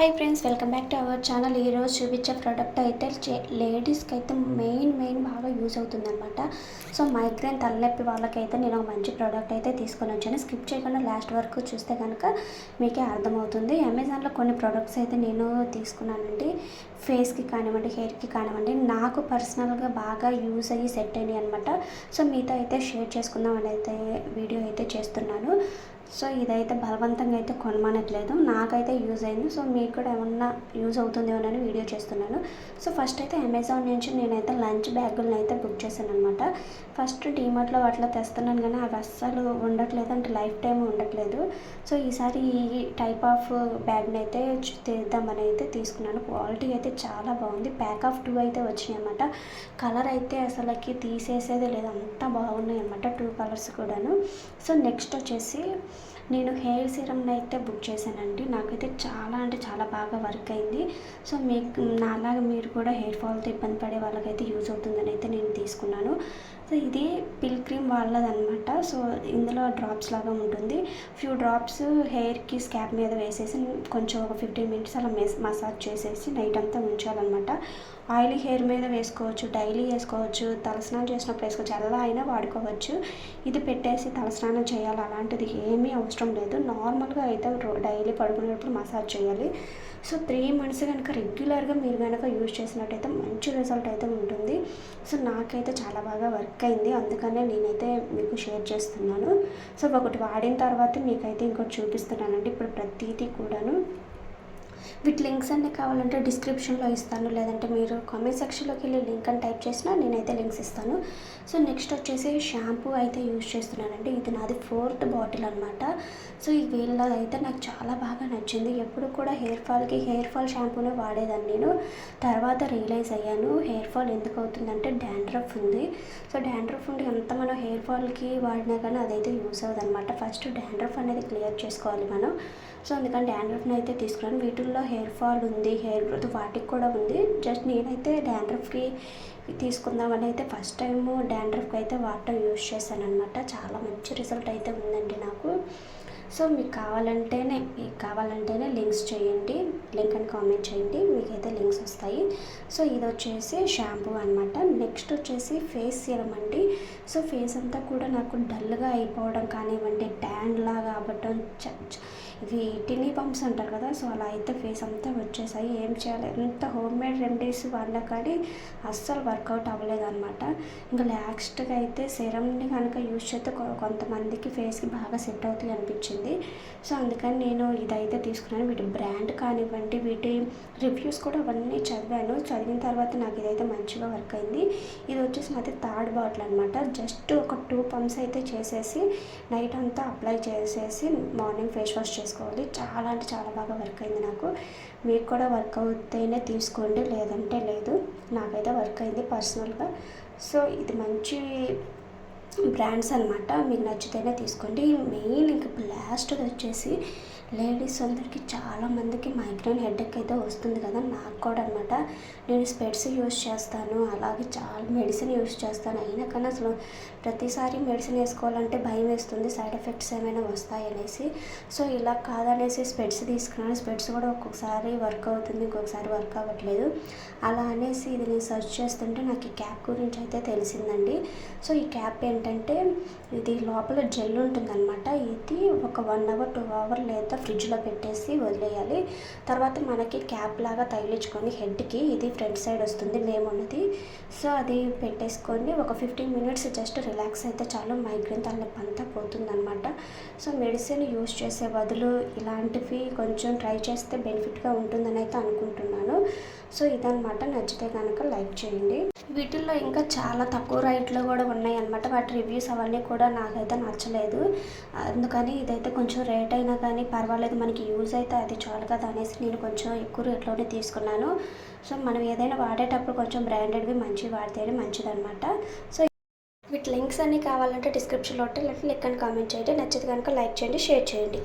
Hi friends, welcome back to our channel. ఈరోజు చూపించే product అయితే లేడీస్కి అయితే మెయిన్ బాగా యూజ్ అవుతుందన్నమాట. సో మైగ్రేన్ తలనొప్పి వాళ్ళకైతే నేను ఒక మంచి ప్రోడక్ట్ అయితే తీసుకొని వచ్చాను. స్కిప్ చేయకుండా లాస్ట్ వరకు చూస్తే కనుక మీకే అర్థమవుతుంది. అమెజాన్లో కొన్ని ప్రోడక్ట్స్ అయితే నేను తీసుకున్నానండి. ఫేస్కి కానివ్వండి, హెయిర్కి కానివ్వండి, నాకు పర్సనల్గా బాగా యూజ్ అయ్యి సెట్ అయినాయి అనమాట. సో మీతో అయితే షేర్ చేసుకుందాం అని అయితే వీడియో అయితే చేస్తున్నాను. సో ఇదైతే బలవంతంగా అయితే కొనమనట్లేదు, నాకైతే యూజ్ అయింది. సో మీకు కూడా ఏమన్నా యూజ్ అవుతుందేమోనని వీడియో చేస్తున్నాను. సో ఫస్ట్ అయితే అమెజాన్ నుంచి నేనైతే లంచ్ బ్యాగులను అయితే బుక్ చేశాను అనమాట. ఫస్ట్ డీమార్ట్లో వాటిలో తెస్తున్నాను, కానీ అవి అస్సలు ఉండట్లేదు, అంటే లైఫ్ టైం ఉండట్లేదు. సో ఈసారి ఈ టైప్ ఆఫ్ బ్యాగ్ని అయితే తీద్దామని అయితే తీసుకున్నాను. క్వాలిటీ అయితే చాలా బాగుంది. ప్యాక్ ఆఫ్ 2 అయితే వచ్చినాయి అనమాట. కలర్ అయితే అసలుకి తీసేసేదే లేదు, అంతా బాగున్నాయి అనమాట, 2 కలర్స్ కూడాను. సో నెక్స్ట్ వచ్చేసి నేను హెయిర్ సీరమ్ని అయితే బుక్ చేశానండి. నాకైతే చాలా అంటే చాలా బాగా వర్క్ అయింది. సో మీకు నాలాగా మీరు కూడా హెయిర్ ఫాల్తో ఇబ్బంది పడే వాళ్ళకైతే యూజ్ అవుతుందని అయితే నేను తీసుకున్నాను. సో ఇది పిల్క్రీమ్ వాళ్ళదనమాట. సో ఇందులో డ్రాప్స్ లాగా ఉంటుంది. ఫ్యూ డ్రాప్స్ హెయిర్కి స్కాప్ మీద వేసేసి కొంచెం ఒక 15 మినిట్స్ అలా మసాజ్ చేసేసి నైట్ అంతా ఉంచాలన్నమాట. ఆయిలీ హెయిర్ మీద వేసుకోవచ్చు, డైలీ వేసుకోవచ్చు, తలస్నానం చేసినప్పుడు వేసుకోవచ్చు, ఎలా అయినా వాడుకోవచ్చు. ఇది పెట్టేసి తలస్నానం చేయాలి అలాంటిది ఏమీ అవసరం లేదు. నార్మల్గా అయితే డైలీ పడుకునేటప్పుడు మసాజ్ చేయాలి. సో 3 మంత్స్ కనుక రెగ్యులర్గా మీరు కనుక యూజ్ చేసినట్టయితే మంచి రిజల్ట్ అయితే ఉంటుంది. సో నాకైతే చాలా బాగా వర్క్ అయింది, అందుకనే నేనైతే మీకు షేర్ చేస్తున్నాను. సో ఒకటి వాడిన తర్వాత మీకైతే ఇంకోటి చూపిస్తున్నానండి. ఇప్పుడు ప్రతిదీ కూడాను వీటి లింక్స్ అన్నీ కావాలంటే డిస్క్రిప్షన్లో ఇస్తాను, లేదంటే మీరు కామెంట్ సెక్షన్లోకి వెళ్ళి లింక్ అని టైప్ చేసినా నేనైతే లింక్స్ ఇస్తాను. సో నెక్స్ట్ వచ్చేసి షాంపూ అయితే యూజ్ చేస్తున్నానండి. ఇది నాది 4th బాటిల్ అనమాట. సో ఈ వీళ్ళదైతే నాకు చాలా బాగా నచ్చింది. ఎప్పుడు కూడా హెయిర్ ఫాల్ షాంపూనే వాడేదాన్ని నేను. తర్వాత రియలైజ్ అయ్యాను హెయిర్ ఫాల్ ఎందుకు అవుతుందంటే డాండ్రఫ్ ఉంది. సో డాండ్రఫ్ ఉండి ఎంత మనం హెయిర్ ఫాల్కి వాడినా కానీ అదైతే యూస్ అవ్వదు అనమాట. ఫస్ట్ డాండ్రఫ్ అనేది క్లియర్ చేసుకోవాలి మనం. సో అందుకని డాండ్రఫ్ని అయితే తీసుకున్నాను. వీటిల్లో హెయిర్ ఫాల్ ఉంది, హెయిర్ గ్రోత్ వాటికి కూడా ఉంది. జస్ట్ నేనైతే డాండ్రఫ్కి తీసుకుందామని అయితే ఫస్ట్ టైము డాండ్రఫ్కి అయితే వాటర్ యూజ్ చేశాను అనమాట. చాలా మంచి రిజల్ట్ అయితే ఉందండి నాకు. సో మీకు కావాలంటేనే లింక్స్ చేయండి, లింక్ అని కామెంట్ చేయండి, మీకైతే లింక్స్ వస్తాయి. సో ఇది వచ్చేసి షాంపూ అనమాట. నెక్స్ట్ వచ్చేసి ఫేస్ సీరం అండి. సో ఫేస్ అంతా కూడా నాకు డల్గా అయిపోవడం కానివ్వండి, ట్యాన్ లాగా అవ్వడం, ఇవి టినీ పంప్స్ అంటారు కదా, సో అలా అయితే ఫేస్ అంతా వచ్చేసాయి. ఏం చేయాలి, ఎంత హోమ్ మేడ్ రెమెడీస్ వాళ్ళ కానీ అస్సలు వర్కౌట్ అవ్వలేదు అనమాట. ఇంకా లాస్ట్గా అయితే సిరమ్ని కనుక యూజ్ చేస్తే కొంతమందికి ఫేస్కి బాగా సెట్ అవుతుంది అనిపించింది. సో అందుకని నేను ఇదైతే తీసుకున్నాను. వీటి బ్రాండ్ కానివ్వండి, వీటి రివ్యూస్ కూడా అవన్నీ చదివాను. చదివిన తర్వాత నాకు ఇదైతే మంచిగా వర్క్ అయింది. ఇది వచ్చేసి నాది 3rd బాటిల్ అనమాట. జస్ట్ ఒక 2 పంప్స్ అయితే చేసేసి నైట్ అంతా అప్లై చేసేసి మార్నింగ్ ఫేస్ వాష్ చేసుకోవాలి. చాలా అంటే చాలా బాగా వర్క్ అయింది నాకు. మీకు కూడా వర్క్ అవుతేనే తీసుకోండి, లేదంటే లేదు. నాకైతే వర్క్ అయింది పర్సనల్గా. సో ఇది మంచి బ్రాండ్స్ అనమాట, మీకు నచ్చితేనే తీసుకోండి. మెయిన్ ఇంక లాస్ట్గా వచ్చేసి లేడీస్ అందరికీ చాలామందికి మైగ్రేన్ హెడేక్ అయితే వస్తుంది కదా, నాకు కూడా అనమాట. నేను స్పెడ్స్ యూజ్ చేస్తాను, అలాగే చాలా మెడిసిన్ యూజ్ చేస్తాను. అయినా కానీ అసలు ప్రతిసారి మెడిసిన్ వేసుకోవాలంటే భయం వేస్తుంది, సైడ్ ఎఫెక్ట్స్ ఏమైనా వస్తాయనేసి. సో ఇలా కాదనేసి స్పెడ్స్ తీసుకున్నాను. స్పెడ్స్ కూడా ఒక్కొక్కసారి వర్క్ అవుతుంది, ఇంకొకసారి వర్క్ అవ్వట్లేదు. అలా అనేసి ఇది నేను సెర్చ్ చేస్తుంటే నాకు ఈ క్యాప్ గురించి అయితే తెలిసిందండి. సో ఈ క్యాప్ ఏంటంటే ఇది లోపల జెల్ ఉంటుందన్నమాట. ఇది ఒక 1 అవర్ 2 అవర్ లేదా ఫ్రిడ్జ్లో పెట్టేసి వదిలేయాలి. తర్వాత మనకి క్యాప్ లాగా తగిలించుకొని హెడ్కి, ఇది ఫ్రంట్ సైడ్ వస్తుంది నేమ్ ఉన్నది. సో అది పెట్టేసుకొని ఒక 15 మినిట్స్ జస్ట్ రిలాక్స్ అయితే చాలు, మైగ్రేన్ తలనొప్పి అంతా పోతుందన్నమాట. సో మెడిసిన్ యూజ్ చేసే బదులు ఇలాంటివి కొంచెం ట్రై చేస్తే బెనిఫిట్గా ఉంటుందని అయితే అనుకుంటున్నాను. సో ఇదనమాట. నచ్చితే కనుక లైక్ చేయండి. వీటిల్లో ఇంకా చాలా తక్కువ రేట్లో కూడా ఉన్నాయి అన్నమాట. వాటి రివ్యూస్ అవన్నీ కూడా నాకైతే నచ్చలేదు. అందుకని ఇదైతే కొంచెం రేట్ అయినా కానీ పర్వాలేదు, మనకి యూజ్ అయితే అది చాలు కదా అనేసి నేను కొంచెం ఎక్కువ రేట్లోనే తీసుకున్నాను. సో మనం ఏదైనా వాడేటప్పుడు కొంచెం బ్రాండెడ్వి మంచివి వాడితేనే మంచిదన్నమాట. సో వీటి లింక్స్ అన్నీ కావాలంటే డిస్క్రిప్షన్లో ఉంటే లింక్ అని కామెంట్ చేయండి. నచ్చితే కనుక లైక్ చేయండి, షేర్ చేయండి.